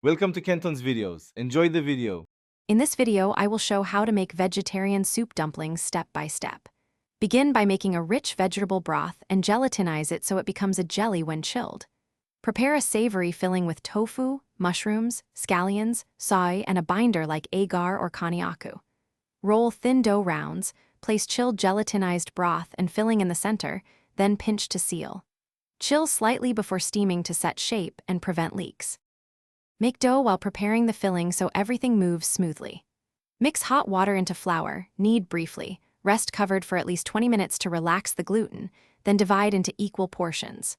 Welcome to Kenton's videos. Enjoy the video. In this video, I will show how to make vegetarian soup dumplings step by step. Begin by making a rich vegetable broth and gelatinize it so it becomes a jelly when chilled. Prepare a savory filling with tofu, mushrooms, scallions, soy, and a binder like agar or konnyaku. Roll thin dough rounds, place chilled gelatinized broth and filling in the center, then pinch to seal. Chill slightly before steaming to set shape and prevent leaks. Make dough while preparing the filling so everything moves smoothly. Mix hot water into flour, knead briefly, rest covered for at least 20 minutes to relax the gluten, then divide into equal portions.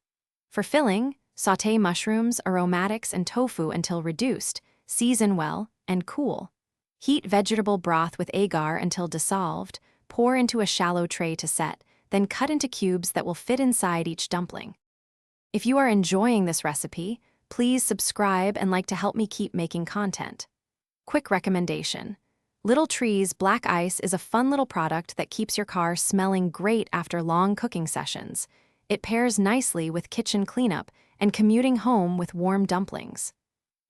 For filling, sauté mushrooms, aromatics, and tofu until reduced, season well, and cool. Heat vegetable broth with agar until dissolved, pour into a shallow tray to set, then cut into cubes that will fit inside each dumpling. If you are enjoying this recipe, please subscribe and like to help me keep making content. Quick recommendation. Little Trees Black Ice is a fun little product that keeps your car smelling great after long cooking sessions. It pairs nicely with kitchen cleanup and commuting home with warm dumplings.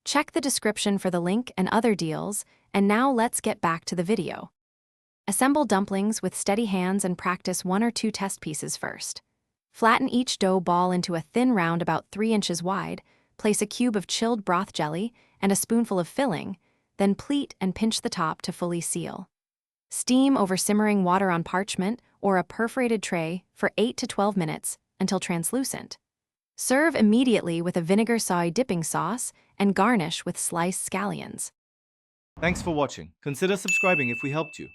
Check the description for the link and other deals, and now let's get back to the video. Assemble dumplings with steady hands and practice 1 or 2 test pieces first. Flatten each dough ball into a thin round about 3 inches wide, place a cube of chilled broth jelly and a spoonful of filling, then pleat and pinch the top to fully seal. Steam over simmering water on parchment or a perforated tray for 8 to 12 minutes until translucent. Serve immediately with a vinegar soy dipping sauce and garnish with sliced scallions. Thanks for watching. Consider subscribing if we helped you.